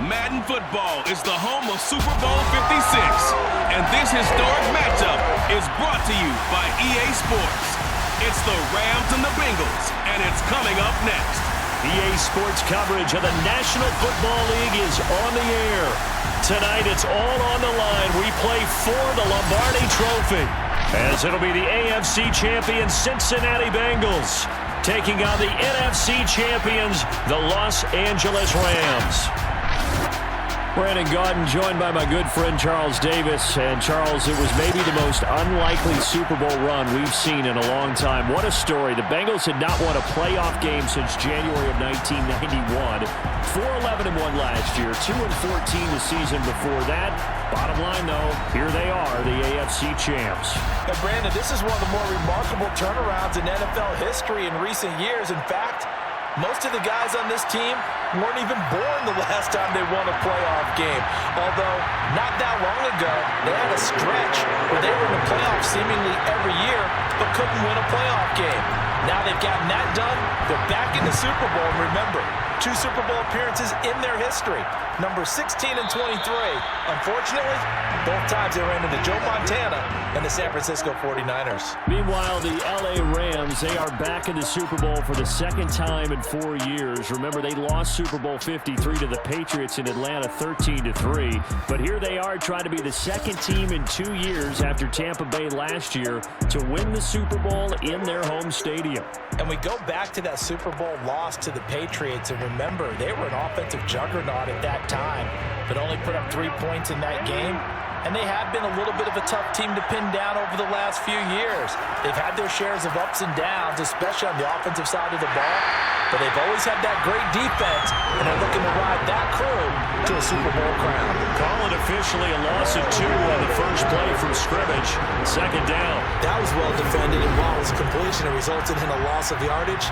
Madden football is the home of Super Bowl 56, and this historic matchup is brought to you by EA Sports. It's the Rams and the Bengals, and it's coming up next. EA Sports coverage of the National Football League is on the air. Tonight, it's all on the line. We play for the Lombardi Trophy, as it'll be the AFC champion Cincinnati Bengals taking on the NFC champions, the Los Angeles Rams. Brandon Gaudin joined by my good friend Charles Davis. And Charles, it was maybe the most unlikely Super Bowl run we've seen in a long time. What a story. The Bengals had not won a playoff game since January of 1991. 4-11-1 last year, 2-14 the season before that. Bottom line, though, here they are, the AFC champs. And Brandon, this is one of the more remarkable turnarounds in NFL history in recent years. In fact, most of the guys on this team weren't even born the last time they won a playoff game. Although, not that long ago, they had a stretch where they were in the playoffs seemingly every year, but couldn't win a playoff game. Now they've gotten that done. They're back in the Super Bowl. And remember, 2 Super Bowl appearances in their history. Number 16 and 23. Unfortunately, both times they ran into Joe Montana and the San Francisco 49ers. Meanwhile, the LA Rams, they are back in the Super Bowl for the second time in 4 years. Remember, they lost Super Bowl 53 to the Patriots in Atlanta 13-3. But here they are trying to be the second team in 2 years after Tampa Bay last year to win the Super Bowl in their home stadium. And we go back to that Super Bowl loss to the Patriots, and remember, they were an offensive juggernaut at that time, but only put up 3 points in that game. And they have been a little bit of a tough team to pin down over the last few years. They've had their shares of ups and downs, especially on the offensive side of the ball, but they've always had that great defense, and they're looking to ride that crew to a Super Bowl crown. Call it officially a loss of 2 on the first play from scrimmage. Second down. That was well defended, and while his completion resulted in a loss of yardage,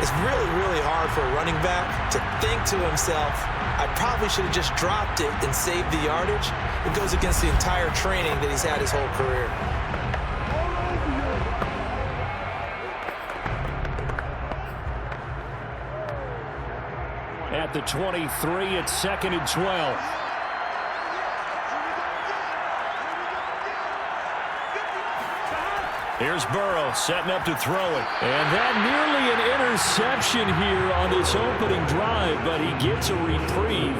it's really, really hard for a running back to think to himself, I probably should have just dropped it and saved the yardage. It goes against the entire training that he's had his whole career. At the 23, it's 2nd and 12. Here's Burrow setting up to throw it. And that nearly an interception here on this opening drive, but he gets a reprieve.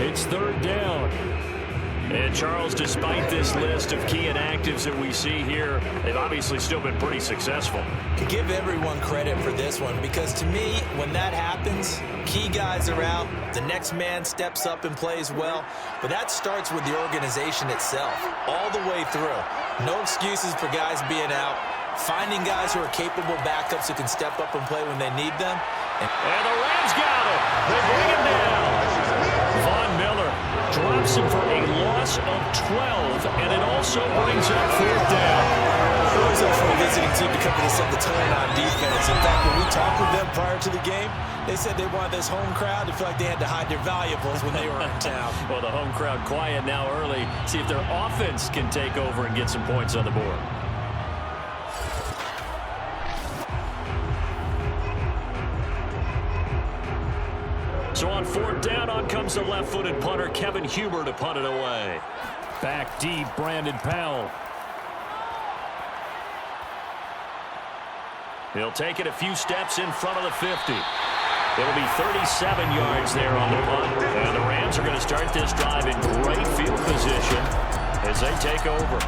It's 3rd down. And Charles, despite this list of key inactives that we see here, they've obviously still been pretty successful. To give everyone credit for this one, because to me, when that happens, key guys are out, the next man steps up and plays well, but that starts with the organization itself, all the way through. No excuses for guys being out, finding guys who are capable backups who can step up and play when they need them. And the Rams got him. They bring him down. Von Miller drops him for a loss of 12, and it also brings up 4th down. It was up for a visiting team to come in and set the tone on defense. In fact, when we talked with them prior to the game, they said they wanted this home crowd to feel like they had to hide their valuables when they were in town. Well, the home crowd quiet now early. See if their offense can take over and get some points on the board. So on 4th down, on comes the left-footed punter, Kevin Huber, to punt it away. Back deep, Brandon Powell. He'll take it a few steps in front of the 50. It'll be 37 yards there on the punt. And the Rams are going to start this drive in great field position as they take over.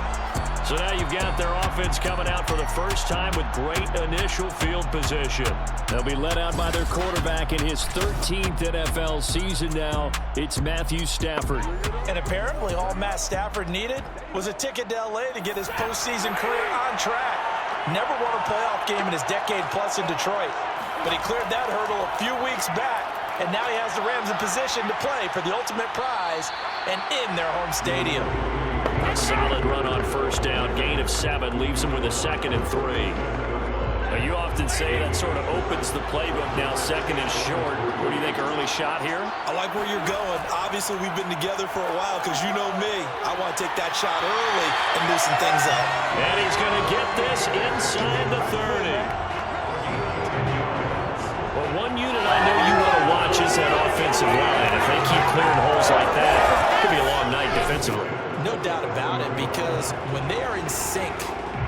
So now you've got their offense coming out for the first time with great initial field position. They'll be led out by their quarterback in his 13th NFL season now. It's Matthew Stafford. And apparently all Matt Stafford needed was a ticket to L.A. to get his postseason career on track. Never won a playoff game in his decade-plus in Detroit. But he cleared that hurdle a few weeks back, and now he has the Rams in position to play for the ultimate prize and in their home stadium. A solid run on first down. Gain of 7 leaves him with a 2nd and 3. You often say that sort of opens the playbook now. Second and short. What do you think, early shot here? I like where you're going. Obviously, we've been together for a while because you know me. I want to take that shot early and loosen things up. And he's going to get this inside the 30. Well, one unit I know you want to watch is that offensive line. If they keep clearing holes like that, it could be a long night defensively. No doubt about it, because when they are in sync,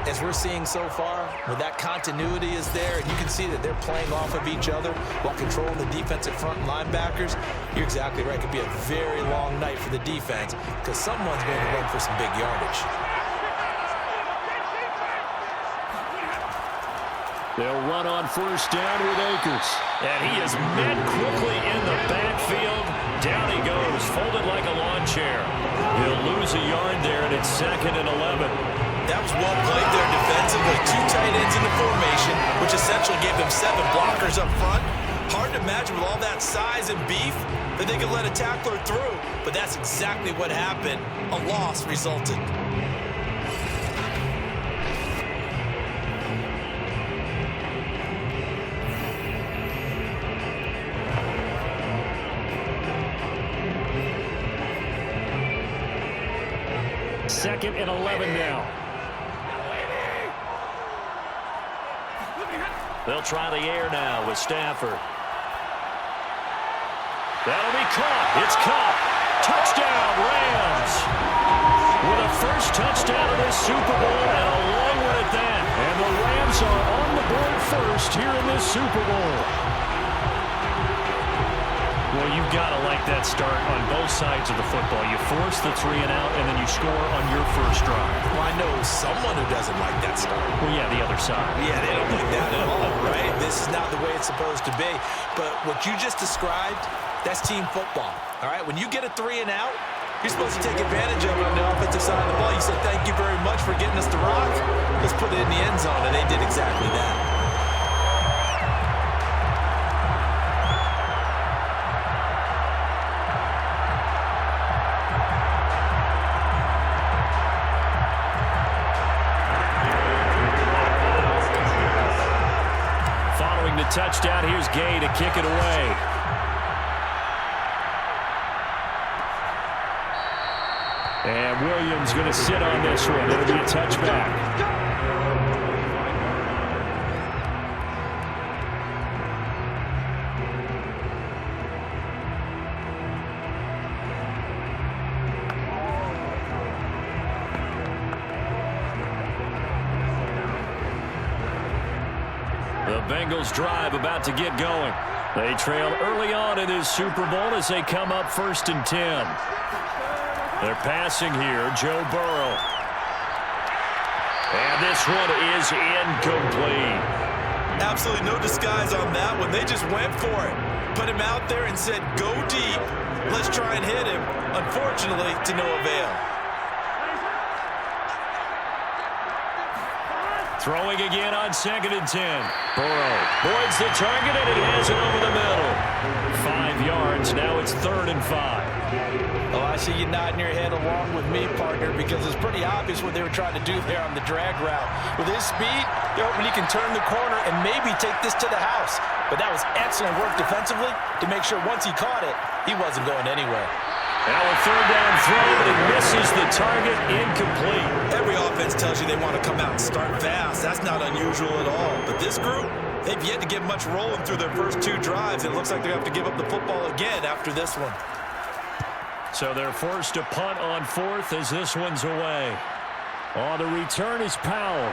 as we're seeing so far, where that continuity is there, and you can see that they're playing off of each other while controlling the defensive front linebackers, you're exactly right. It could be a very long night for the defense because someone's going to run for some big yardage. They'll run on first down with Akers. And he is met quickly in the backfield. Down he goes, folded like a lawn chair. He'll lose a yard there, and it's 2nd and 11. That was well played there defensively. 2 tight ends in the formation, which essentially gave them 7 blockers up front. Hard to imagine with all that size and beef that they could let a tackler through. But that's exactly what happened. A loss resulted. Second and 11 now. They'll try the air now with Stafford. That'll be caught. It's caught. Touchdown, Rams. With a first touchdown of this Super Bowl and a long one at that. And the Rams are on the board first here in this Super Bowl. Well, you've got to like that start on both sides of the football. You force the 3 and out, and then you score on your first drive. Well, I know someone who doesn't like that start. Well, yeah, the other side. Yeah, they don't like that at all, right? This is not the way it's supposed to be. But what you just described, that's team football, all right? When you get a 3 and out, you're supposed to take advantage of it on the offensive side of the ball. You said, thank you very much for getting us the rock. Let's put it in the end zone, and they did exactly that. Touchdown. Here's Gay to kick it away. And Williams going to sit on this one. It'll be a touchback. Bengals drive about to get going. They trail early on in this Super Bowl as they come up 1st and 10. They're passing here, Joe Burrow. And this one is incomplete. Absolutely no disguise on that one. They just went for it. Put him out there and said, go deep. Let's try and hit him. Unfortunately, to no avail. Throwing again on 2nd and 10. Burrow voids the target, and he has it over the middle. 5 yards. Now it's 3rd and 5. Oh, I see you nodding your head along with me, partner, because it's pretty obvious what they were trying to do there on the drag route. With his speed, they're hoping he can turn the corner and maybe take this to the house. But that was excellent work defensively to make sure once he caught it, he wasn't going anywhere. Now a 3rd down throw, but he misses the target, incomplete. Every offense tells you they want to come out and start fast. That's not unusual at all. But this group, they've yet to get much rolling through their first 2 drives. It looks like they have to give up the football again after this one. So they're forced to punt on 4th as this one's away. On the return is Powell.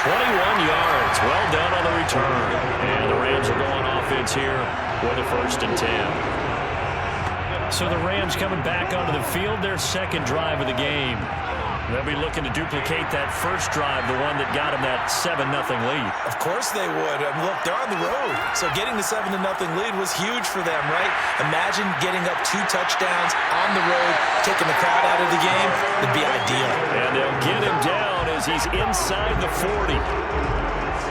21 yards. Well done on the return. And the Rams are going offense here with a 1st and 10. So the Rams coming back onto the field, their 2nd drive of the game. They'll be looking to duplicate that first drive, the one that got them that 7-0 lead. Of course they would. I mean, look, they're on the road. So getting the 7-0 lead was huge for them, right? Imagine getting up 2 touchdowns on the road, taking the crowd out of the game. It'd be ideal. And they'll get him down as he's inside the 40.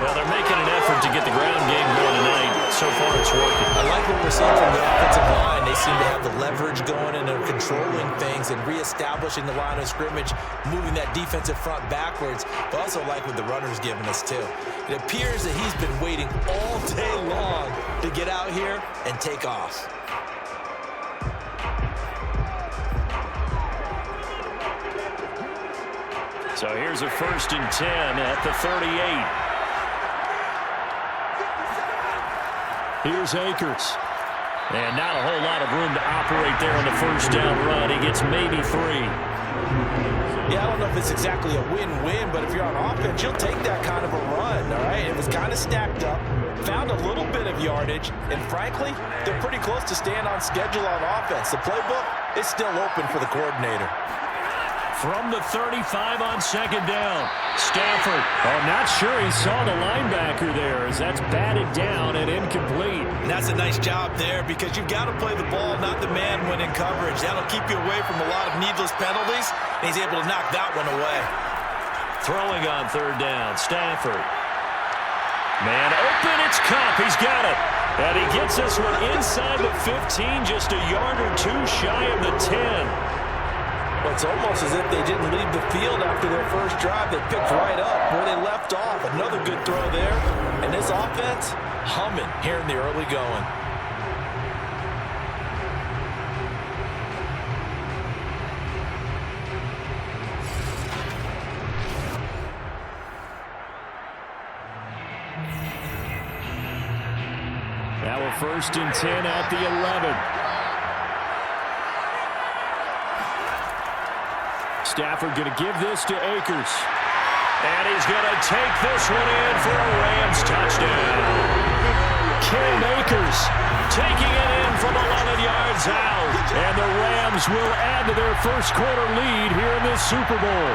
Well, they're making an effort to get the ground game going tonight. so far it's working. I like what we're seeing from the offensive line. They seem to have the leverage going and are controlling things and reestablishing the line of scrimmage, moving that defensive front backwards. But also like what the runner's giving us too. It appears that he's been waiting all day long to get out here and take off. So here's a 1st and 10 at the 38. Here's Akers. And not a whole lot of room to operate there on the first down run. He gets maybe 3. Yeah, I don't know if it's exactly a win-win, but if you're on offense, you'll take that kind of a run, all right? It was kind of stacked up, found a little bit of yardage, and frankly, they're pretty close to staying on schedule on offense. The playbook is still open for the coordinator. From the 35 on 2nd down, Stafford. Oh, not sure he saw the linebacker there as that's batted down and incomplete. And that's a nice job there because you've got to play the ball, not the man when in coverage. That'll keep you away from a lot of needless penalties, and he's able to knock that one away. Throwing on 3rd down, Stafford. Man open, it's Kupp. He's got it. And he gets this one inside the 15, just a yard or 2 shy of the 10. Well, it's almost as if they didn't leave the field after their first drive. They picked right up where they left off. Another good throw there. And this offense, humming here in the early going. Now a 1st and 10 at the 11. Stafford going to give this to Akers. And he's going to take this one in for a Rams touchdown. Cam Akers taking it in from 11 yards out. And the Rams will add to their first quarter lead here in this Super Bowl.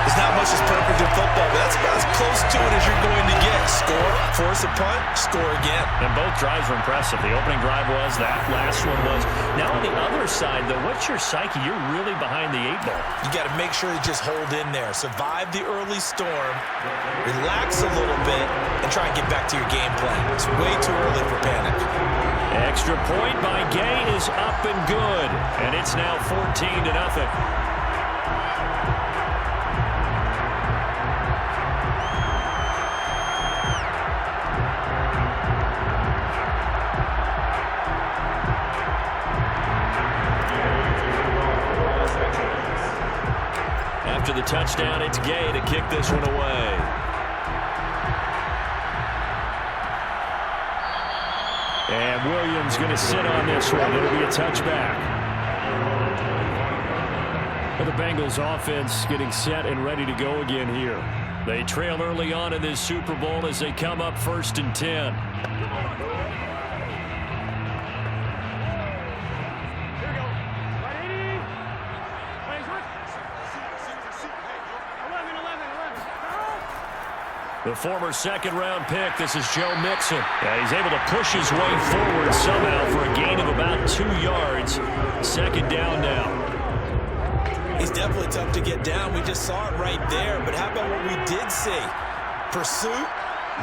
There's not much that's perfect in football, but that's about as close to it as you're going to get. Score, force a punt, score again. And both drives were impressive. The opening drive was, that last one was. Now on the other side, though, what's your psyche? You're really behind the 8 ball. You got to make sure you just hold in there. Survive the early storm, relax a little bit, and try and get back to your game plan. It's way too early for panic. Extra point by Gay is up and good. And it's now 14-0. After the touchdown, it's Gay to kick this one away. And Williams going to sit on this one. It'll be a touchback. Well, the Bengals offense getting set and ready to go again here. They trail early on in this Super Bowl as they come up 1st and 10. The former 2nd-round pick, this is Joe Mixon. Yeah, he's able to push his way forward somehow for a gain of about 2 yards. 2nd down now. He's definitely tough to get down. We just saw it right there. But how about what we did see? Pursuit,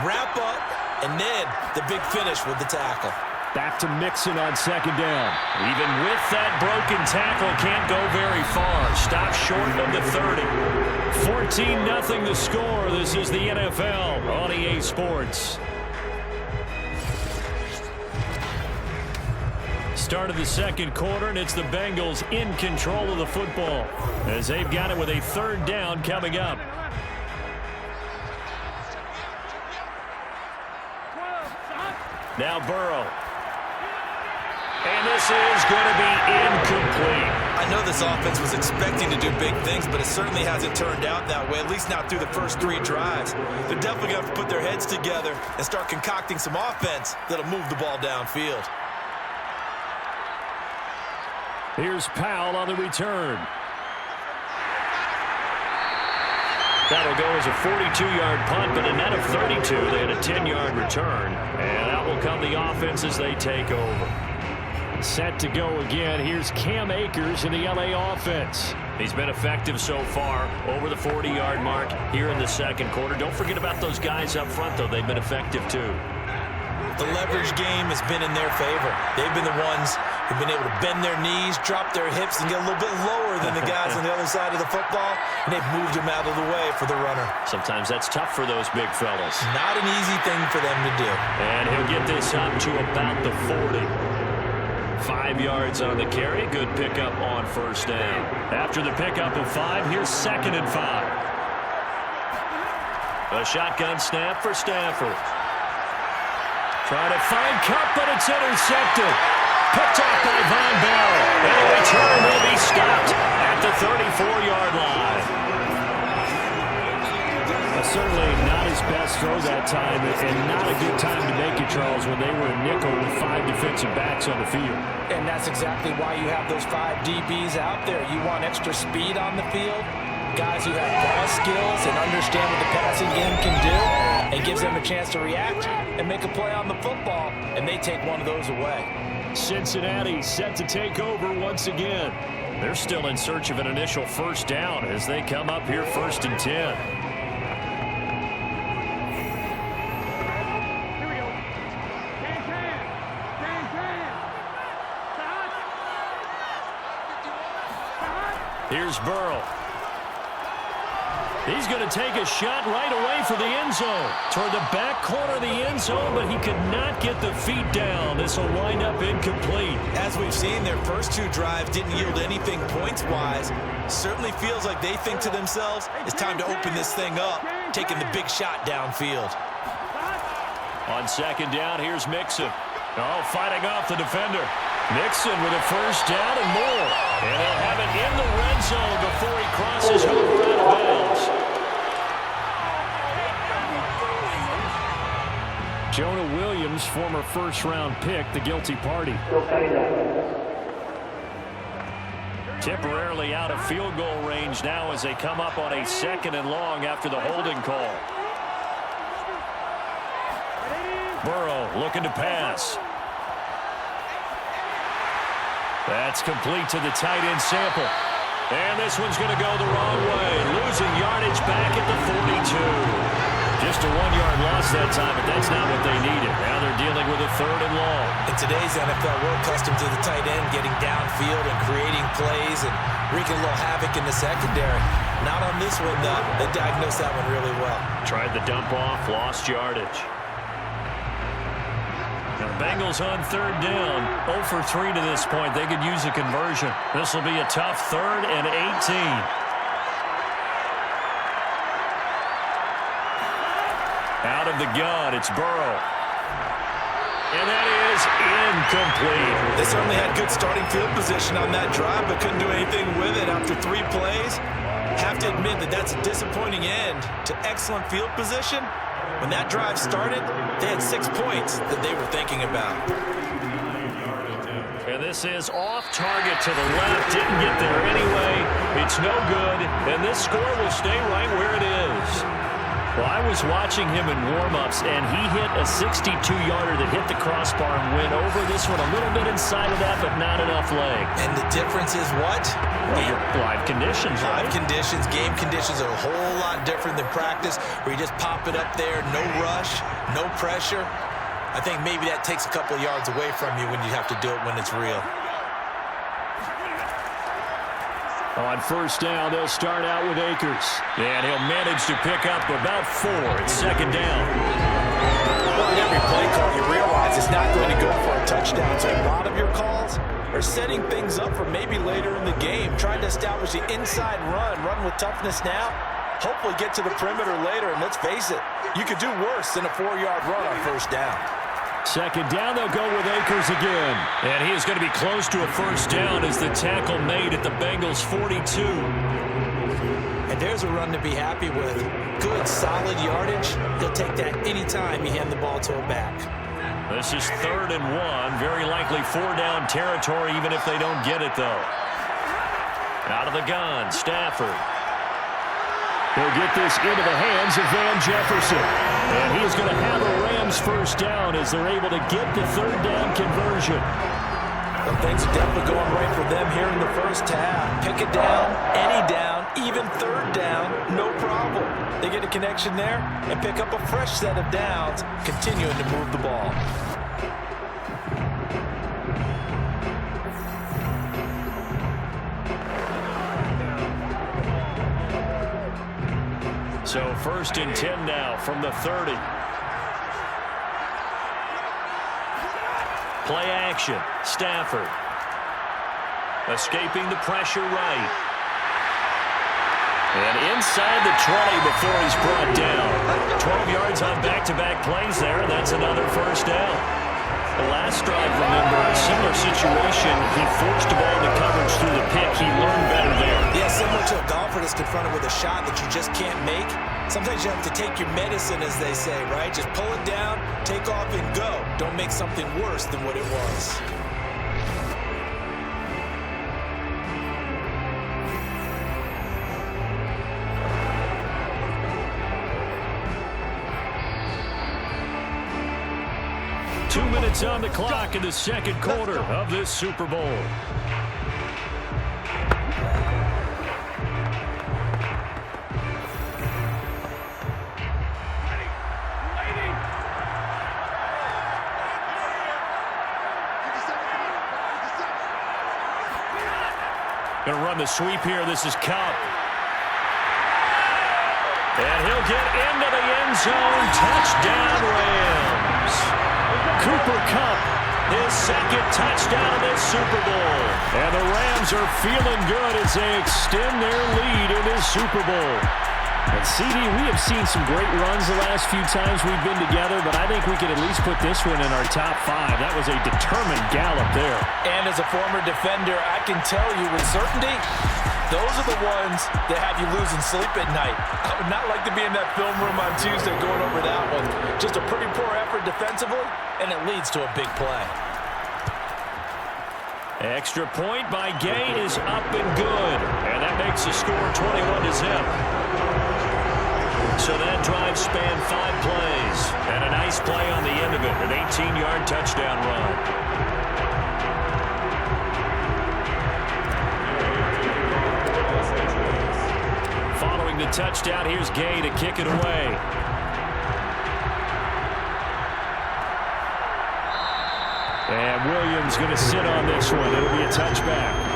wrap up, and then the big finish with the tackle. Back to Mixon on 2nd down. Even with that broken tackle, can't go very far. Stop short of the 30. 14-0 the score. This is the NFL on EA Sports. Start of the 2nd quarter, and it's the Bengals in control of the football as they've got it with a 3rd down coming up. Now Burrow. And this is going to be incomplete. I know this offense was expecting to do big things, but it certainly hasn't turned out that way, at least not through the first 3 drives. They're definitely going to have to put their heads together and start concocting some offense that'll move the ball downfield. Here's Powell on the return. That'll go as a 42-yard punt, but a net of 32. They had a 10-yard return, and out will come the offense as they take over. Set to go again. Here's Cam Akers in the LA offense. He's been effective so far, over the 40-yard mark here in the 2nd quarter. Don't forget about those guys up front, though. They've been effective, too. The leverage game has been in their favor. They've been the ones who've been able to bend their knees, drop their hips, and get a little bit lower than the guys on the other side of the football, and they've moved them out of the way for the runner. Sometimes that's tough for those big fellas. Not an easy thing for them to do. And he'll get this up to about the 40. 5 yards on the carry. Good pickup on first down. After the pickup of 5, here's 2nd and 5. A shotgun snap for Stafford. Trying to find Cup, but it's intercepted. Picked off by Von Bell. And the return will be stopped at the 34-yard line. Certainly not his best throw that time, and not a good time to make it, Charles, when they were a nickel with 5 defensive backs on the field. And that's exactly why you have those 5 DBs out there. You want extra speed on the field, guys who have ball skills and understand what the passing game can do, and gives them a chance to react and make a play on the football, and they take one of those away. Cincinnati set to take over once again. They're still in search of an initial first down as they come up here 1st and 10. Here's Burrow. He's going to take a shot right away for the end zone. Toward the back corner of the end zone, but he could not get the feet down. This will wind up incomplete. As we've seen, their first 2 drives didn't yield anything points-wise. Certainly feels like they think to themselves, it's time to open this thing up, taking the big shot downfield. On 2nd down, here's Mixon. Oh, fighting off the defender. Mixon with a first down and more. And he'll have it in the red zone before he crosses over out of bounds. Jonah Williams, former first-round pick, the guilty party. Temporarily out of field goal range now as they come up on a 2nd and long after the holding call. Burrow looking to pass. That's complete to the tight end Sample. And this one's going to go the wrong way. Losing yardage back at the 42. Just a 1-yard loss that time, but that's not what they needed. Now they're dealing with a 3rd and long. In today's NFL, we're accustomed to the tight end getting downfield and creating plays and wreaking a little havoc in the secondary. Not on this one, though. They diagnosed that one really well. Tried the dump off, lost yardage. Now, Bengals on 3rd down, 0 for 3 to this point. They could use a conversion. This will be a tough 3rd and 18. Out of the gun, it's Burrow. And that is incomplete. They certainly had good starting field position on that drive, but couldn't do anything with it after 3 plays. Have to admit that that's a disappointing end to excellent field position. When that drive started, they had 6 points that they were thinking about. And this is off target to the left. Didn't get there anyway. It's no good. And this score will stay right where it is. Well, I was watching him in warm-ups, and he hit a 62-yarder that hit the crossbar and went over. This one a little bit inside of that, but not enough leg. And the difference is what? Well, live conditions, right? Live conditions, game conditions are a whole lot different than practice, where you just pop it up there, no rush, no pressure. I think maybe that takes a couple of yards away from you when you have to do it when it's real. On 1st down, they'll start out with Akers. And he'll manage to pick up about 4. It's 2nd down. Well, in every play call, you realize it's not going to go for a touchdown. So a lot of your calls are setting things up for maybe later in the game, trying to establish the inside run with toughness now, hopefully get to the perimeter later. And let's face it, you could do worse than a 4-yard run on 1st down. 2nd down, they'll go with Akers again. And he is going to be close to a first down as the tackle made at the Bengals' 42. And there's a run to be happy with. Good, solid yardage. He'll take that any time you hand the ball to a back. This is 3rd and 1. Very likely 4-down territory, even if they don't get it, though. Out of the gun, Stafford. He'll get this into the hands of Van Jefferson. And he's going to have a Rams first down as they're able to get the 3rd down conversion. Well, things are definitely going right for them here in the first half. Pick it down, any down, even 3rd down, no problem. They get a connection there and pick up a fresh set of downs, continuing to move the ball. So 1st and 10 now from the 30. Play action. Stafford. Escaping the pressure right. And inside the 20 before he's brought down. 12 yards on back-to-back plays there, and that's another 1st down. The last drive, remember, a similar situation. He forced the ball into coverage through the pick. He learned better there. Yeah, similar to a golfer that's confronted with a shot that you just can't make. Sometimes you have to take your medicine, as they say, right? Just pull it down, take off, and go. Don't make something worse than what it was. Minutes on the clock in the second quarter of this Super Bowl. Going to run the sweep here. This is Cup. And he'll get into the end zone. Touchdown, Rams. Cooper Kupp, his second touchdown of this Super Bowl. And the Rams are feeling good as they extend their lead in this Super Bowl. And CD, we have seen some great runs the last few times we've been together, but I think we could at least put this one in our top 5. That was a determined gallop there. And as a former defender, I can tell you with certainty, those are the ones that have you losing sleep at night. I would not like to be in that film room on Tuesday going over that one. Just a pretty poor effort defensively, and it leads to a big play. Extra point by Gay is up and good. And that makes the score 21-0. So that drive spanned 5 plays. And a nice play on the end of it, an 18-yard touchdown run. The touchdown, here's Gay to kick it away. And Williams going to sit on this one. It'll be a touchback.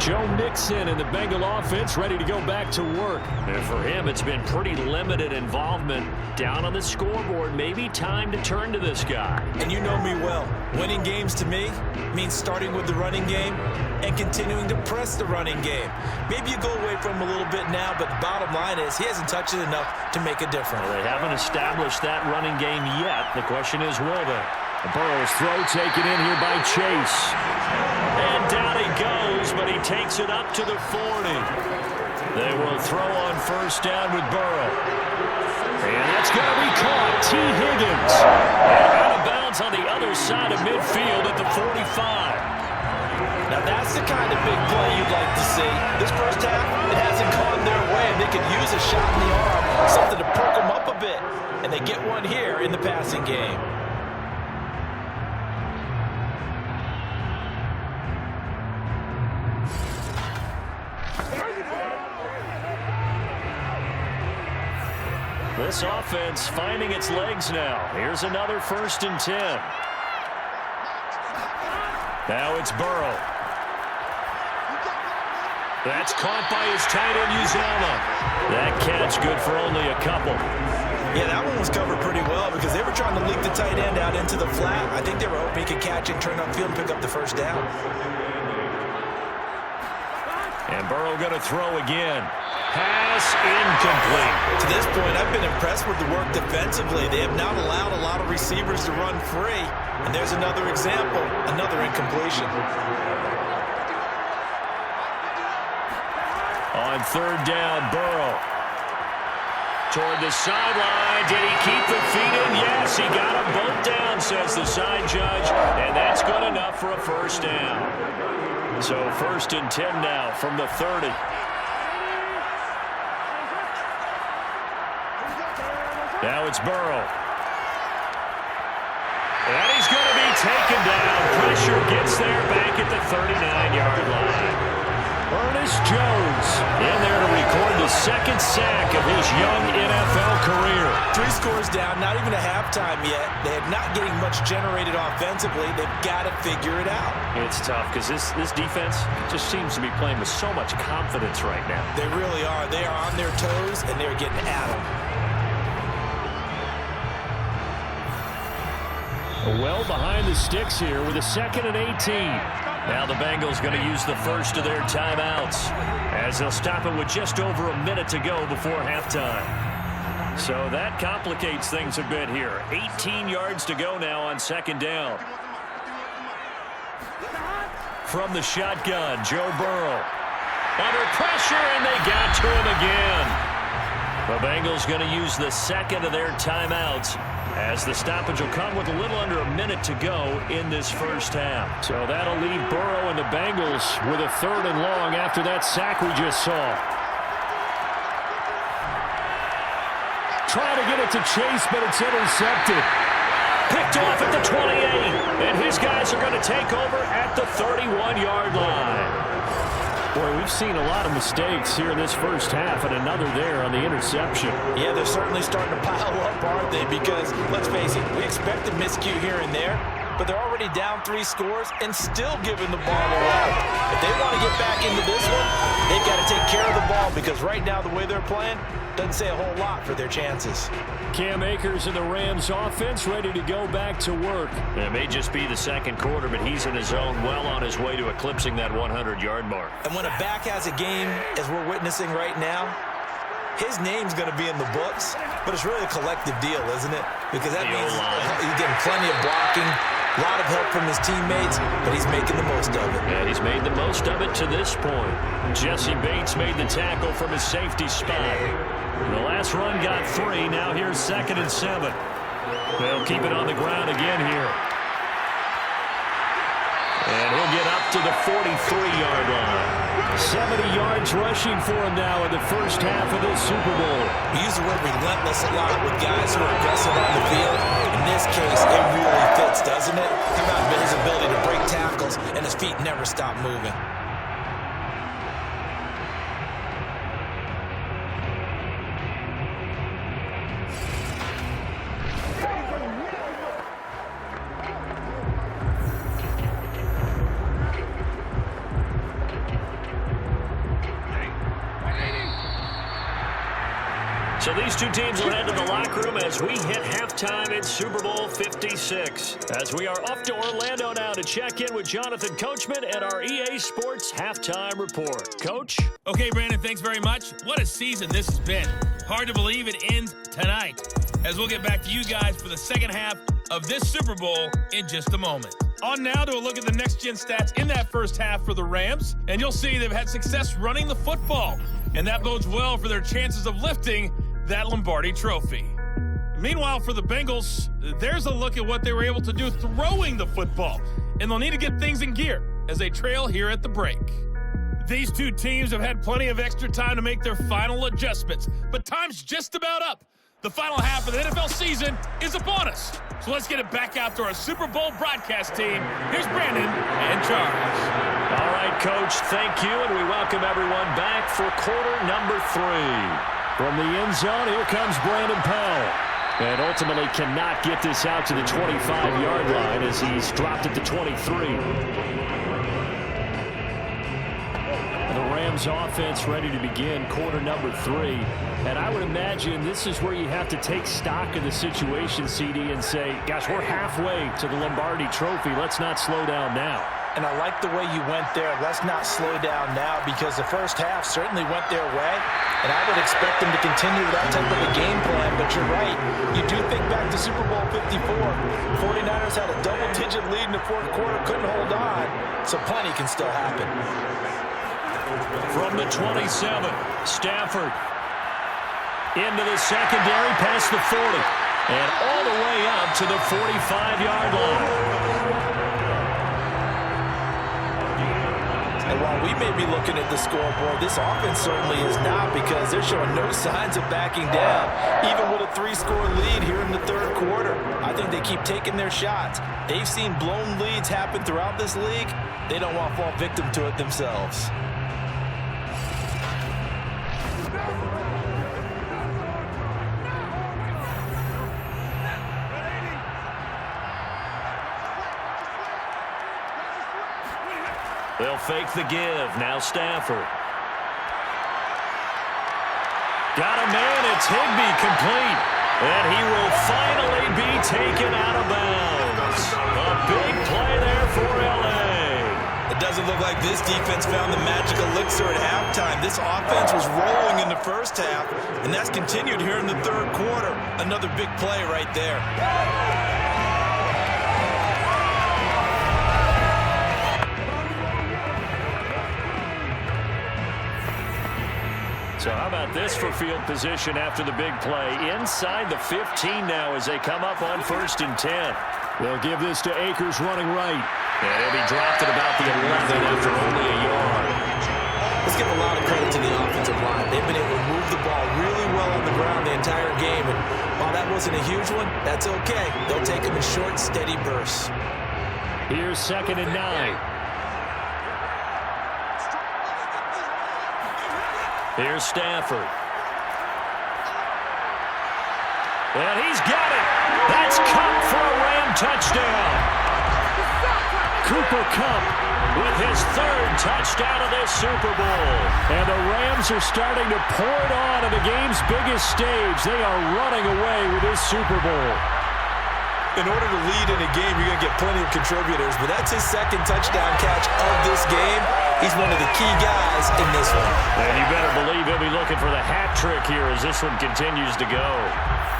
Joe Mixon and the Bengal offense ready to go back to work. And for him, it's been pretty limited involvement. Down on the scoreboard, maybe time to turn to this guy. And you know me well. Winning games to me means starting with the running game and continuing to press the running game. Maybe you go away from him a little bit now, but the bottom line is he hasn't touched it enough to make a difference. Well, they haven't established that running game yet. The question is, will they? Burrow's throw taken in here by Chase. And down he goes, but he takes it up to the 40. They will throw on 1st down with Burrow. And that's going to be caught. T. Higgins. And out of bounds on the other side of midfield at the 45. Now that's the kind of big play you'd like to see. This first half, it hasn't gone their way, and they could use a shot in the arm, something to perk them up a bit. And they get one here in the passing game. This offense finding its legs now. Here's another 1st and 10. Now it's Burrow. That's caught by his tight end, Uzama. That catch good for only a couple. Yeah, that one was covered pretty well because they were trying to leak the tight end out into the flat. I think they were hoping he could catch it, turn upfield, and pick up the 1st down. And Burrow going to throw again. Pass incomplete. To this point, I've been impressed with the work defensively. They have not allowed a lot of receivers to run free. And there's another example, another incompletion. On 3rd down, Burrow. Toward the sideline. Did he keep the feet in? Yes, he got them both down, says the side judge. And that's good enough for a 1st down. So 1st and 10 now from the 30. Now it's Burrow. And he's going to be taken down. Pressure gets there back at the 39-yard line. Chris Jones in there to record the second sack of his young NFL career. 3 scores down, not even a halftime yet. They're not getting much generated offensively. They've got to figure it out. It's tough because this defense just seems to be playing with so much confidence right now. They really are. They are on their toes, and they're getting at them. Well behind the sticks here with a 2nd and 18. Now the Bengals going to use the first of their timeouts as they'll stop it with just over a minute to go before halftime. So that complicates things a bit here. 18 yards to go now on 2nd down. From the shotgun, Joe Burrow. Under pressure, and they got to him again. The Bengals going to use the 2nd of their timeouts as the stoppage will come with a little under a minute to go in this first half. So that'll leave Burrow and the Bengals with a 3rd and long after that sack we just saw. Trying to get it to Chase, but it's intercepted. Picked off at the 28, and his guys are going to take over at the 31-yard line. Boy, we've seen a lot of mistakes here in this first half, and another there on the interception. Yeah, they're certainly starting to pile up, aren't they? Because, let's face it, we expected miscue here and there, but they're already down 3 scores and still giving the ball away. If they want to get back into this one, they've got to take care of the ball because right now the way they're playing doesn't say a whole lot for their chances. Cam Akers and the Rams offense ready to go back to work. It may just be the 2nd quarter, but he's in his zone, well on his way to eclipsing that 100-yard mark. And when a back has a game, as we're witnessing right now, his name's going to be in the books, but it's really a collective deal, isn't it? Because that means he's getting plenty of blocking, a lot of help from his teammates, but he's making the most of it. Yeah, he's made the most of it to this point. Jesse Bates made the tackle from his safety spot. The last run got 3. Now here's 2nd and 7. They'll keep it on the ground again here. And he'll get up to the 43-yard line. 70 yards rushing for him now in the first half of this Super Bowl. We use the word relentless a lot with guys who are aggressive on the field. In this case, it really fits, doesn't it? How about his ability to break tackles and his feet never stop moving? So these two teams will head to the locker room as we hit halftime in Super Bowl 56. As we are off to Orlando now to check in with Jonathan Coachman and our EA Sports Halftime Report. Coach? Okay, Brandon, thanks very much. What a season this has been. Hard to believe it ends tonight, as we'll get back to you guys for the second half of this Super Bowl in just a moment. On now to a look at the next-gen stats in that first half for the Rams, and you'll see they've had success running the football, and that bodes well for their chances of lifting that Lombardi trophy. Meanwhile, for the Bengals, there's a look at what they were able to do throwing the football, and they'll need to get things in gear as they trail here at the break. These two teams have had plenty of extra time to make their final adjustments, but time's just about up. The final half of the NFL season is upon us. So let's get it back out to our Super Bowl broadcast team. Here's Brandon and Charles. All right, Coach, thank you, and we welcome everyone back for quarter number 3. From the end zone, here comes Brandon Powell. And ultimately cannot get this out to the 25-yard line as he's dropped it to 23. The Rams offense ready to begin quarter number 3. And I would imagine this is where you have to take stock of the situation, CD, and say, gosh, we're halfway to the Lombardi trophy. Let's not slow down now. And I like the way you went there. Let's not slow down now because the first half certainly went their way. And I would expect them to continue with that type of a game plan. But you're right. You do think back to Super Bowl 54. 49ers had a double-digit lead in the fourth quarter, couldn't hold on. So plenty can still happen. From the 27, Stafford into the secondary past the 40. And all the way up to the 45-yard line. And while we may be looking at the scoreboard, this offense certainly is not because they're showing no signs of backing down, even with a 3-score lead here in the third quarter. I think they keep taking their shots. They've seen blown leads happen throughout this league. They don't want to fall victim to it themselves. They'll fake the give. Now Stafford. Got a man. It's Higbee complete. And he will finally be taken out of bounds. A big play there for L.A. It doesn't look like this defense found the magic elixir at halftime. This offense was rolling in the first half, and that's continued here in the third quarter. Another big play right there. So how about this for field position after the big play? Inside the 15 now as they come up on 1st and 10. They'll give this to Akers running right. And he'll be dropped at about the 11 after only a yard. Let's give a lot of credit to the offensive line. They've been able to move the ball really well on the ground the entire game. And while that wasn't a huge one, that's okay. They'll take them in short, steady bursts. Here's 2nd and 9. Here's Stafford. And he's got it. That's Kupp for a Ram touchdown. Cooper Kupp with his 3rd touchdown of this Super Bowl. And the Rams are starting to pour it on at the game's biggest stage. They are running away with this Super Bowl. In order to lead in a game, you're going to get plenty of contributors, but that's his 2nd touchdown catch of this game. He's one of the key guys in this one. And you better believe he'll be looking for the hat trick here as this one continues to go.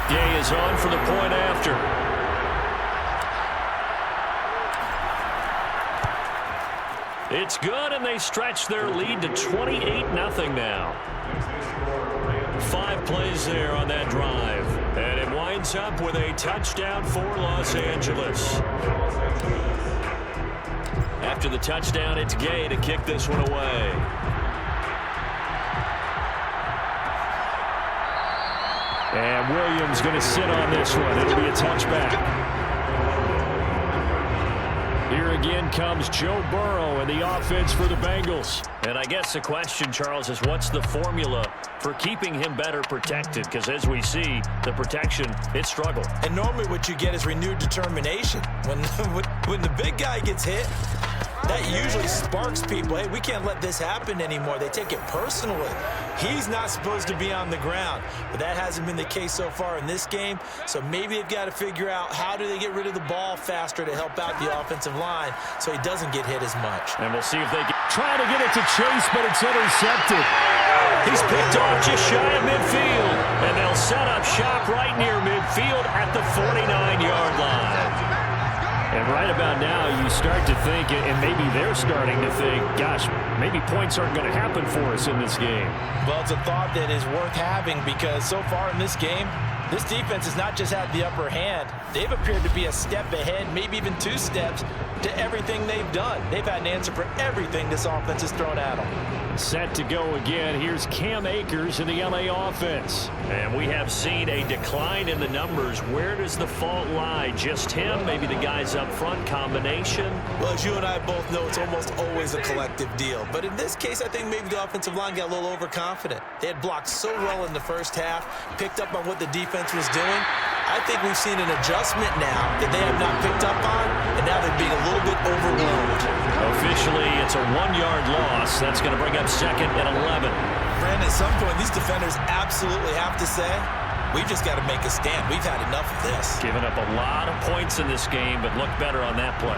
Day is on for the point after. It's good, and they stretch their lead to 28-0 now. 5 plays there on that drive. And it winds up with a touchdown for Los Angeles. After the touchdown, it's Gay to kick this one away. And Williams going to sit on this one. It'll be a touchback. Here again comes Joe Burrow and the offense for the Bengals. And I guess the question, Charles, is what's the formula for keeping him better protected? Because as we see, the protection, it struggled. And normally what you get is renewed determination. When the big guy gets hit, that usually sparks people. Hey, we can't let this happen anymore. They take it personally. He's not supposed to be on the ground, but that hasn't been the case so far in this game. So maybe they've got to figure out how do they get rid of the ball faster to help out the offensive line so he doesn't get hit as much. And we'll see if they can try to get it to Chase, but it's intercepted. He's picked off just shy of midfield, and they'll set up shop right near midfield at the 49-yard line. And right about now, you start to think, and maybe they're starting to think, gosh, maybe points aren't going to happen for us in this game. Well, it's a thought that is worth having because so far in this game, this defense has not just had the upper hand. They've appeared to be a step ahead, maybe even 2 steps to everything they've done. They've had an answer for everything this offense has thrown at them. Set to go again. Here's Cam Akers in the LA offense. And we have seen a decline in the numbers. Where does the fault lie? Just him? Maybe the guys up front? Combination? Well, as you and I both know, it's almost always a collective deal. But in this case, I think maybe the offensive line got a little overconfident. They had blocked so well in the first half, picked up on what the defense was doing. I think we've seen an adjustment now that they have not picked up on, and now they're being a little bit overwhelmed. Officially, it's a 1-yard loss. That's going to bring up 2nd and 11. Brandon, at some point, these defenders absolutely have to say, we've just got to make a stand. We've had enough of this. Giving up a lot of points in this game, but look better on that play.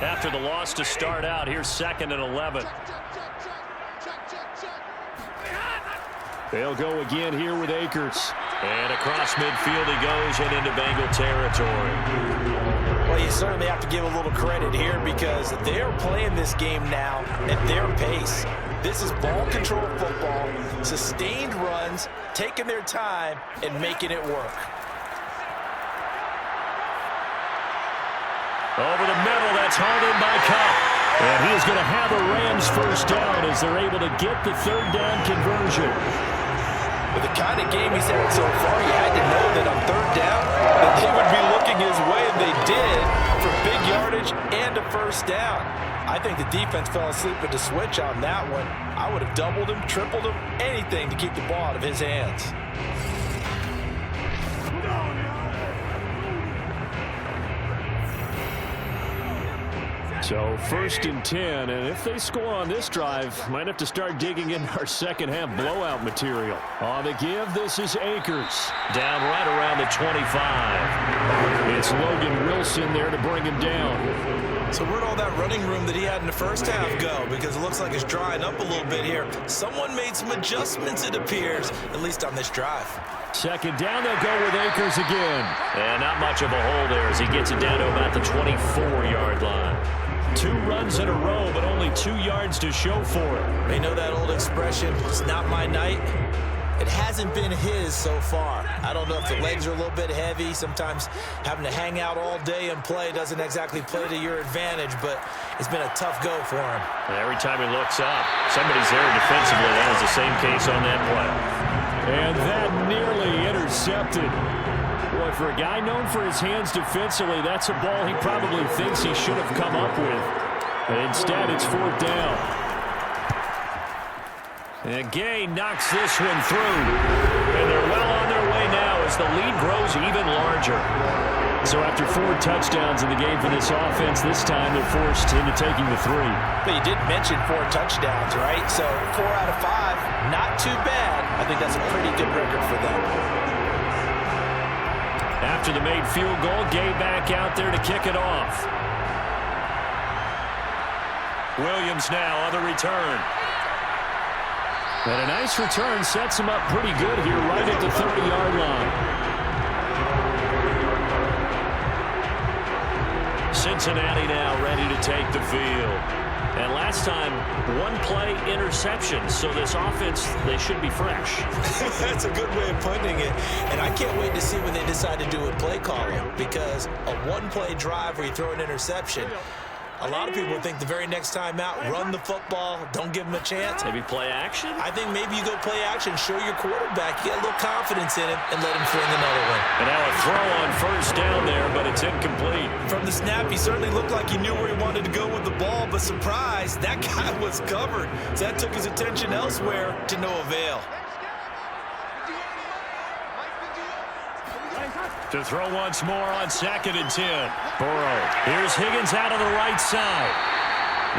After the loss to start out, here's 2nd and 11. They'll go again here with Akers. And across midfield he goes and into Bengal territory. Well, you certainly have to give a little credit here because they're playing this game now at their pace. This is ball control football, sustained runs, taking their time, and making it work. Over the middle, that's hauled in by Kupp. And he's going to have a Rams first down as they're able to get the 3rd down conversion. With the kind of game he's had so far, you had to know that on 3rd down, that they would be looking his way, and they did, for big yardage and a first down. I think the defense fell asleep at the switch on that one. I would have doubled him, tripled him, anything to keep the ball out of his hands. So 1st and 10, and if they score on this drive, might have to start digging in our second half blowout material. On the give, this is Akers. Down right around the 25. It's Logan Wilson there to bring him down. So where'd all that running room that he had in the first half go? Because it looks like it's drying up a little bit here. Someone made some adjustments, it appears, at least on this drive. 2nd down, they'll go with Akers again. And not much of a hole there as he gets it down to about the 24-yard line. 2 runs in a row, but only 2 yards to show for it. They know that old expression, it's not my night. It hasn't been his so far. I don't know if the legs are a little bit heavy. Sometimes having to hang out all day and play doesn't exactly play to your advantage, but it's been a tough go for him. And every time he looks up, somebody's there defensively. That was the same case on that play. And that nearly intercepted. Boy, for a guy known for his hands defensively, that's a ball he probably thinks he should have come up with. But instead, it's 4th down. And Gay knocks this one through. And they're well on their way now as the lead grows even larger. So after 4 touchdowns in the game for this offense, this time they're forced into taking the 3. But you did mention 4 touchdowns, right? So 4 out of 5, not too bad. I think that's a pretty good record for them. After the made field goal, Gay back out there to kick it off. Williams now on the return. And a nice return sets him up pretty good here right at the 30-yard line. Cincinnati now ready to take the field. And last time, 1-play interception. So this offense, they should be fresh. That's a good way of putting it. And I can't wait to see what they decide to do with play calling. Because a 1-play drive where you throw an interception, a lot of people think the very next time out, run the football, don't give them a chance. Maybe play action? I think maybe you go play action, show your quarterback, you get a little confidence in him, and let him fling another one. And now a throw on 1st down there, but it's incomplete. From the snap, he certainly looked like he knew where he wanted to go with the ball, but surprise, that guy was covered. So that took his attention elsewhere to no avail. To throw once more on 2nd and 10. Burrow. Here's Higgins out of the right side.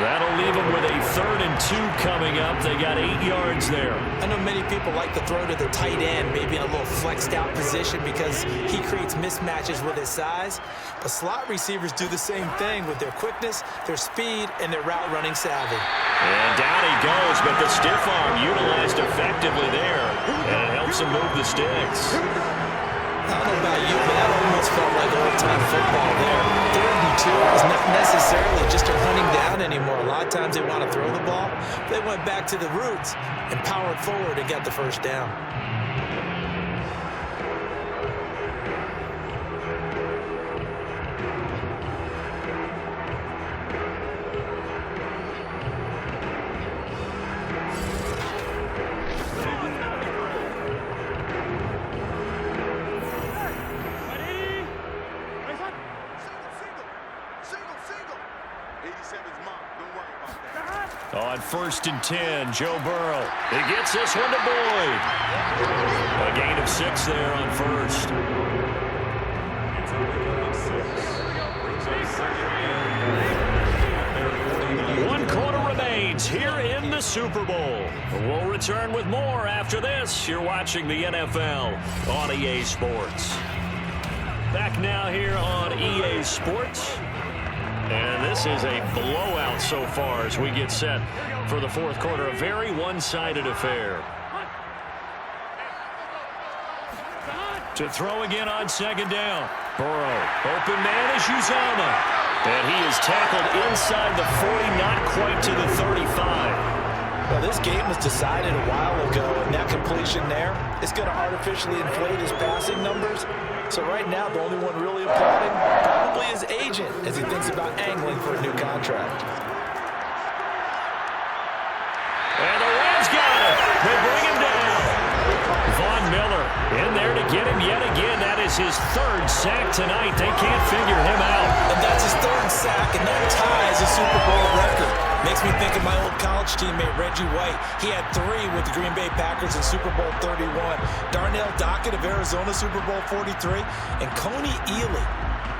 That'll leave him with a 3rd and 2 coming up. They got 8 yards there. I know many people like to throw to the tight end, maybe in a little flexed out position because he creates mismatches with his size. But slot receivers do the same thing with their quickness, their speed, and their route running savvy. And down he goes, but the stiff arm utilized effectively there. And it helps him move the sticks. I don't know about you, but that almost felt like old-time football there. 3rd and 2 is not necessarily just a hunting down anymore. A lot of times they want to throw the ball. They went back to the roots and powered forward and got the 1st down. On 1st and 10, Joe Burrow. He gets this one to Boyd. A gain of 6 there on 1st. One quarter remains here in the Super Bowl. We'll return with more after this. You're watching the NFL on EA Sports. Back now here on EA Sports. And this is a blowout so far as we get set for the 4th quarter. A very one-sided affair. To throw again on 2nd down. Burrow. Open man is Uzomah. And he is tackled inside the 40, not quite to the 35. Well, this game was decided a while ago, and that completion there is going to artificially inflate his passing numbers. So right now, the only one really applauding probably his agent as he thinks about angling for a new contract. And the Rams got him. They bring him down. Von Miller in there to get him yet again. That is his 3rd sack tonight. They can't figure him out. And that's his 3rd sack, and that ties a Super Bowl record. Makes me think of my old college teammate, Reggie White. He had 3 with the Green Bay Packers in Super Bowl 31. Darnell Dockett of Arizona, Super Bowl 43. And Coney Ealy,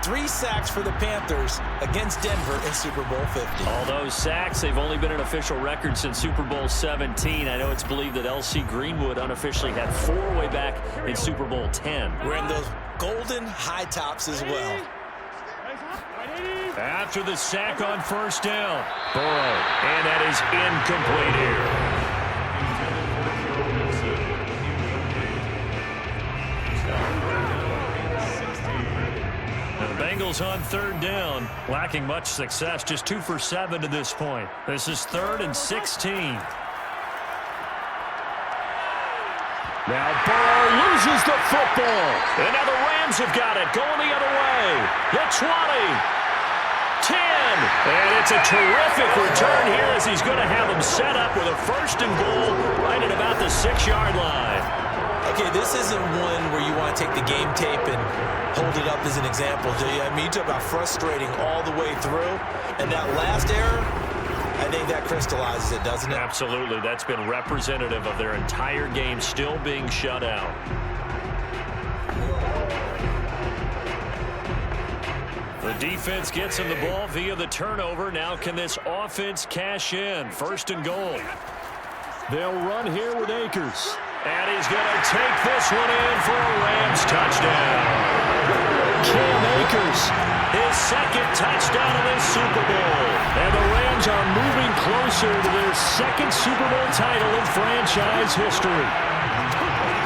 3 sacks for the Panthers against Denver in Super Bowl 50. All those sacks, they've only been an official record since Super Bowl 17. I know it's believed that L.C. Greenwood unofficially had 4 way back in Super Bowl 10. We're in those golden high tops as well. After the sack on first down, Burrow, and that is incomplete here. Bengals on third down, lacking much success, just 2 for 7 to this point. This is 3rd and 16. Now Burrow loses the football. And now the Rams have got it, going the other way. The 20, 10, and it's a terrific return here as he's going to have them set up with a 1st and goal right at about the 6-yard line. Okay, this isn't one where you want to take the game tape and hold it up as an example, do you? I mean, you talk about frustrating all the way through, and that last error, I think that crystallizes it, doesn't it? Absolutely. That's been representative of their entire game still being shut out. The defense gets him the ball via the turnover. Now can this offense cash in? 1st and goal. They'll run here with Akers. And he's going to take this one in for a Rams touchdown. Cam Akers, his 2nd touchdown of this Super Bowl. And the Rams are moving closer to their 2nd Super Bowl title in franchise history.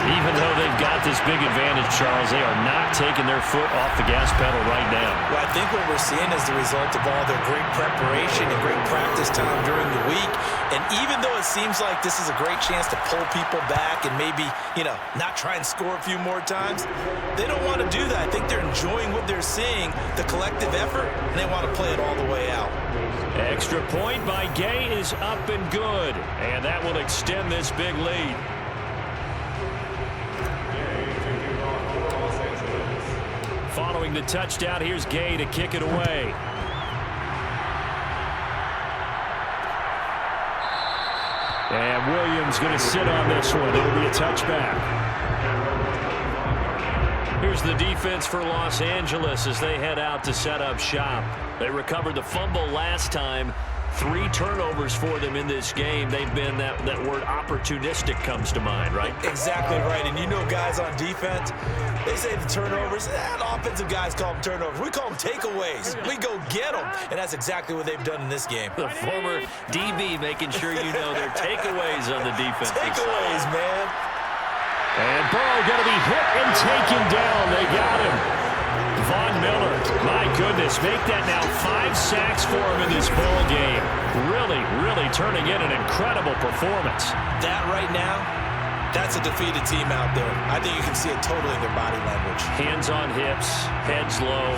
Even though they've got this big advantage, Charles, they are not taking their foot off the gas pedal right now. Well, I think what we're seeing is the result of all their great preparation and great practice time during the week. And even though it seems like this is a great chance to pull people back and maybe, not try and score a few more times, they don't want to do that. I think they're enjoying what they're seeing, the collective effort, and they want to play it all the way out. Extra point by Gay is up and good. And that will extend this big lead. Following the touchdown, here's Gay to kick it away. And Williams going to sit on this one. It'll be a touchback. Here's the defense for Los Angeles as they head out to set up shop. They recovered the fumble last time. 3 turnovers for them in this game. They've been, that word opportunistic comes to mind, right? Exactly right. And guys on defense, they say the turnovers, and offensive guys call them turnovers. We call them takeaways. We go get them. And that's exactly what they've done in this game. The former DB making sure you know their takeaways on the defense. Takeaways, man. And Burrow going to be hit and taken down. They got him. Von Miller, my goodness, make that now 5 sacks for him in this ball game. Really, really turning in an incredible performance. That right now, that's a defeated team out there. I think you can see it totally in their body language. Hands on hips, heads low.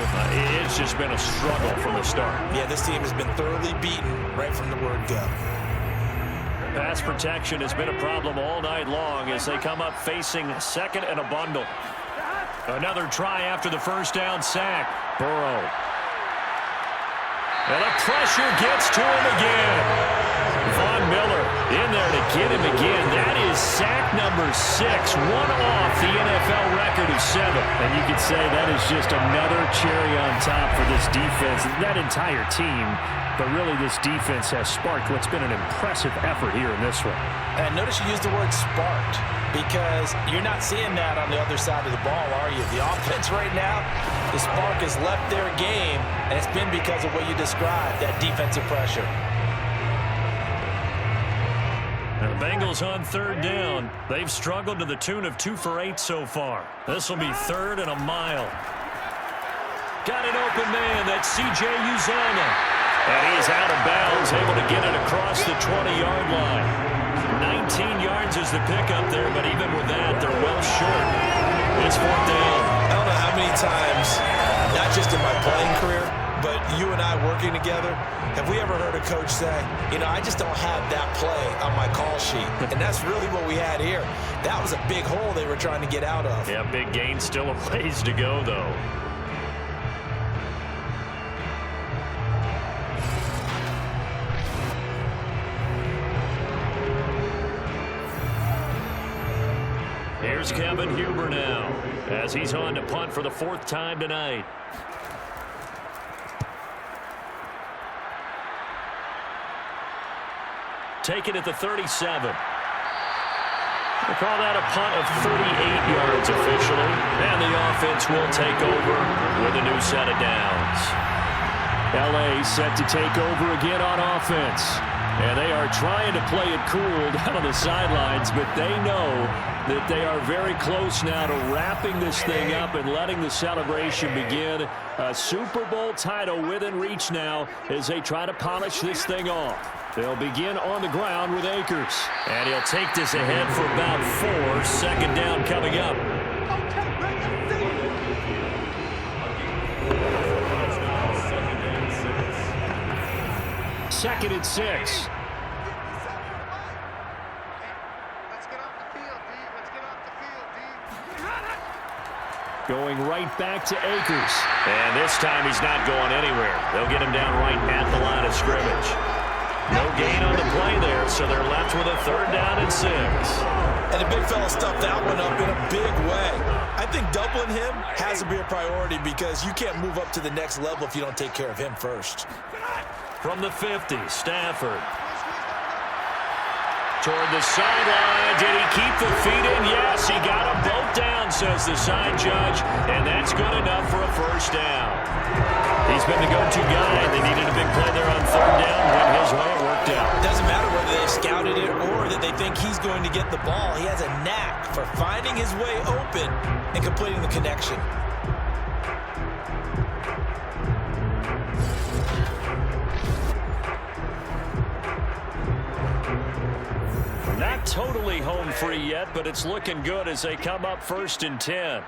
It's just been a struggle from the start. Yeah, this team has been thoroughly beaten right from the word go. Pass protection has been a problem all night long as they come up facing 2nd and a bundle. Another try after the 1st down sack. Burrow. And the pressure gets to him again. Von Miller in there to get him again. That is sack number 6. One off the NFL record of 7. And you could say that is just another cherry on top for this defense. That entire team. But really, this defense has sparked what's been an impressive effort here in this one. And notice you used the word sparked, because you're not seeing that on the other side of the ball, are you? The offense right now, the spark has left their game, and it's been because of what you described, that defensive pressure. And the Bengals on 3rd down. They've struggled to the tune of 2 for 8 so far. This will be 3rd and a mile. Got an open man. That's C.J. Uzomah. And he's out of bounds, able to get it across the 20-yard line. 19 yards is the pickup there, but even with that, they're well short. It's 4th down. I don't know how many times, not just in my playing career, but you and I working together, have we ever heard a coach say, I just don't have that play on my call sheet. And that's really what we had here. That was a big hole they were trying to get out of. Yeah, big gain, still a ways to go, though. Here's Kevin Huber now as he's on to punt for the 4th time tonight. take it at the 37. They call that a punt of 38 yards officially. And the offense will take over with a new set of downs. L.A. set to take over again on offense. And they are trying to play it cool down on the sidelines, but they know that they are very close now to wrapping this thing up and letting the celebration begin. A Super Bowl title within reach now as they try to polish this thing off. They'll begin on the ground with Akers. And he'll take this ahead for about 4. Second down coming up. Second and 6. Going right back to Akers. And this time he's not going anywhere. They'll get him down right at the line of scrimmage. No gain on the play there, so they're left with a 3rd down and 6. And the big fella stuffed that one up in a big way. I think doubling him has to be a priority because you can't move up to the next level if you don't take care of him first. From the 50, Stafford. Toward the sideline. Did he keep the feet in? Yes, he got them both down, says the side judge. And that's good enough for a 1st down. He's been the go-to guy. They needed a big play there on 3rd down. Went his way. It worked out. It doesn't matter whether they scouted it or that they think he's going to get the ball. He has a knack for finding his way open and completing the connection. Not totally home free yet, but it's looking good as they come up 1st and 10.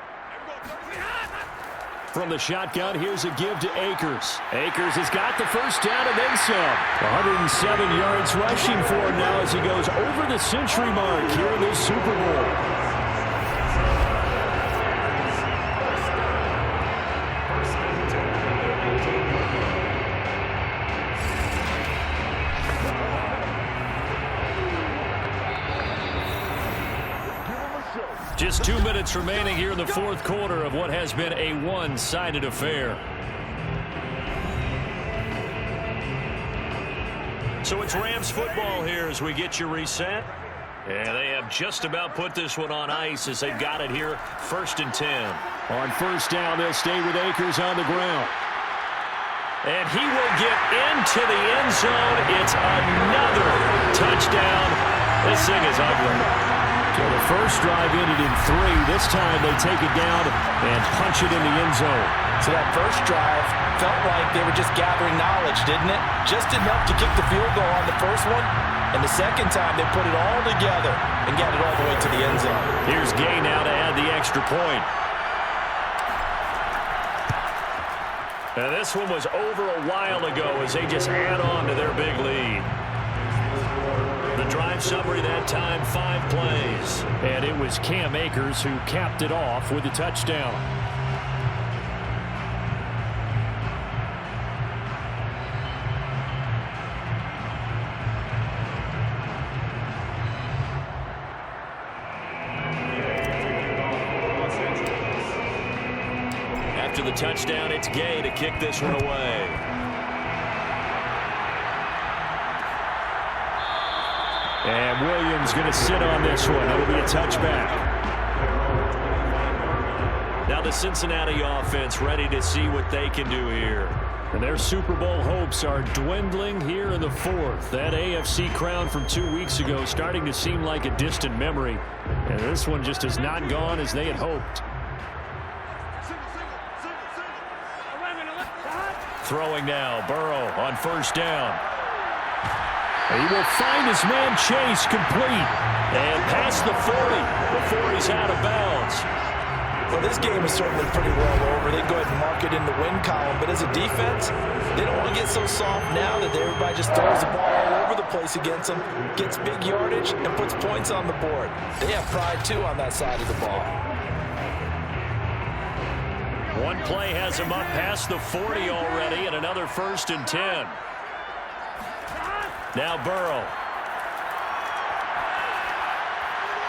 From the shotgun, here's a give to Akers. Akers has got the 1st down and then some. 107 yards rushing for him now as he goes over the century mark here in this Super Bowl. Just 2 minutes remaining here in the 4th quarter of what has been a one-sided affair. So it's Rams football here as we get you reset. And they have just about put this one on ice as they've got it here 1st and 10. On 1st down, they'll stay with Akers on the ground. And he will get into the end zone. It's another touchdown. This thing is ugly. So the first drive ended in 3. This time they take it down and punch it in the end zone. So that first drive felt like they were just gathering knowledge, didn't it? Just enough to kick the field goal on the first one. And the second time they put it all together and got it all the way to the end zone. Here's Gay now to add the extra point. Now this one was over a while ago as they just add on to their big lead. The drive summary that time, 5 plays. And it was Cam Akers who capped it off with a touchdown. After the touchdown, it's Gay to kick this one away. And Williams going to sit on this one. It'll be a touchback. Now the Cincinnati offense ready to see what they can do here. And their Super Bowl hopes are dwindling here in the 4th. That AFC crown from 2 weeks ago starting to seem like a distant memory. And this one just has not gone as they had hoped. Throwing now, Burrow on 1st down. He will find his man Chase complete. And past the 40 before he's out of bounds. Well, this game is certainly pretty well over. They go ahead and mark it in the win column. But as a defense, they don't want to get so soft now that everybody just throws the ball all over the place against them, gets big yardage, and puts points on the board. They have pride, too, on that side of the ball. One play has him up past the 40 already, and another 1st and 10. Now Burrow.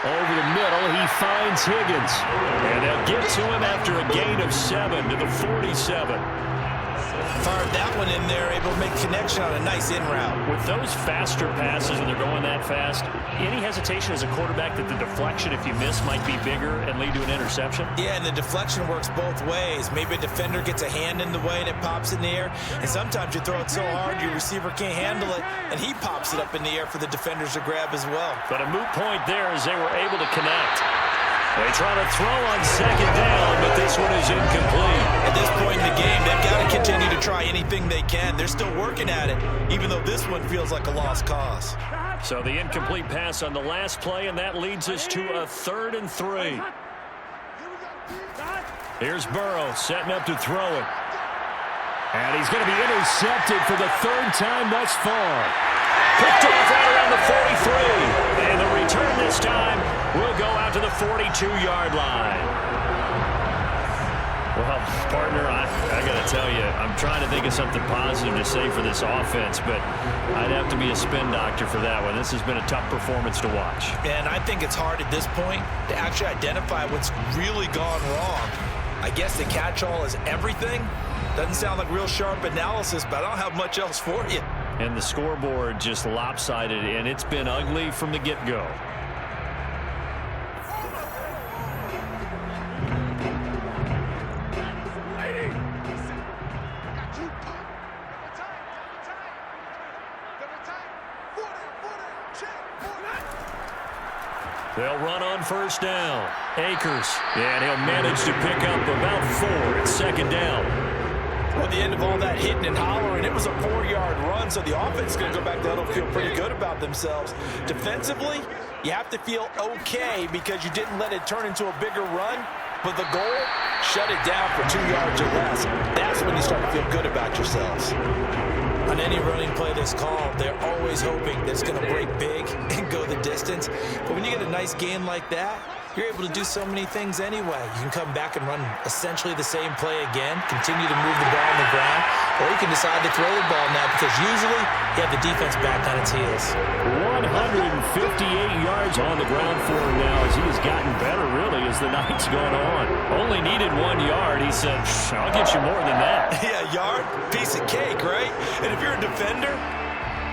Over the middle, he finds Higgins. And they'll get to him after a gain of 7 to the 47. Fired that one in there, able to make connection on a nice in route. With those faster passes when they're going that fast, any hesitation as a quarterback that the deflection, if you miss, might be bigger and lead to an interception? Yeah, and the deflection works both ways. Maybe a defender gets a hand in the way and it pops in the air, and sometimes you throw it so hard your receiver can't handle it, and he pops it up in the air for the defenders to grab as well. But a moot point there as they were able to connect. They try to throw on second down, but this one is incomplete. At this point in the game, they've got to continue to try anything they can. They're still working at it, even though this one feels like a lost cause. So the incomplete pass on the last play, and that leads us to a 3rd and 3. Here's Burrow setting up to throw it. And he's going to be intercepted for the 3rd time thus far. Picked off right around the 43. And the return this time will go out to the 42-yard line. Well, partner, I got to tell you, I'm trying to think of something positive to say for this offense, but I'd have to be a spin doctor for that one. This has been a tough performance to watch. And I think it's hard at this point to actually identify what's really gone wrong. I guess the catch-all is everything. Doesn't sound like real sharp analysis, but I don't have much else for you. And the scoreboard just lopsided, and it's been ugly from the get-go. They'll run on first down. Akers, and he'll manage to pick up about 4 at second down. Well, at the end of all that hitting and hollering, it was a 4-yard run, so the offense is going to go back to huddle, feel pretty good about themselves. Defensively, you have to feel okay because you didn't let it turn into a bigger run, but the goal, shut it down for 2 yards or less. That's when you start to feel good about yourselves. On any running play that's called, they're always hoping that it's going to break big and go the distance. But when you get a nice gain like that, you're able to do so many things anyway. You can come back and run essentially the same play again, continue to move the ball on the ground, or you can decide to throw the ball now because usually you have the defense back on its heels. 158 yards on the ground for him now as he has gotten better, really, as the night's gone on. Only needed 1 yard. He said, I'll get you more than that. Yeah, yard, piece of cake, right? And if you're a defender,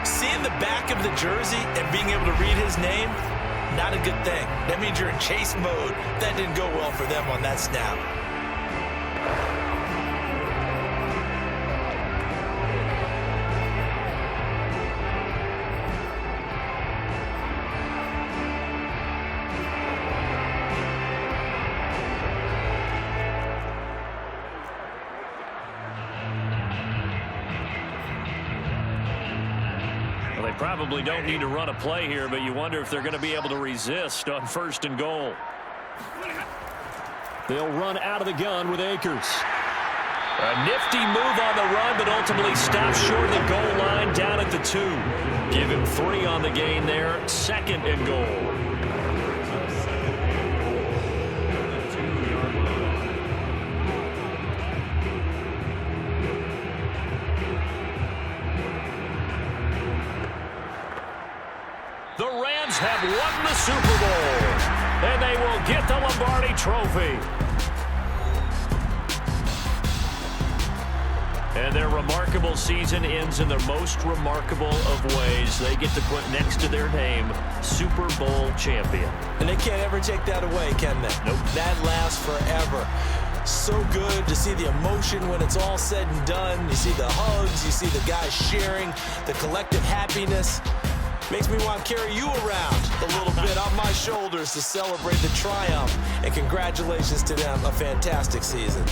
seeing the back of the jersey and being able to read his name, not a good thing. That means you're in chase mode. That didn't go well for them on that snap. Probably don't need to run a play here, but you wonder if they're going to be able to resist on 1st and goal. They'll run out of the gun with Akers. A nifty move on the run, but ultimately stops short of the goal line down at the 2. Give him 3 on the gain there. 2nd and goal. The Rams have won the Super Bowl, and they will get the Lombardi Trophy. And their remarkable season ends in the most remarkable of ways. They get to put next to their name, Super Bowl champion. And they can't ever take that away, can they? Nope. That lasts forever. So good to see the emotion when it's all said and done. You see the hugs, you see the guys sharing, the collective happiness. Makes me want to carry you around a little bit on my shoulders to celebrate the triumph. And congratulations to them, a fantastic season.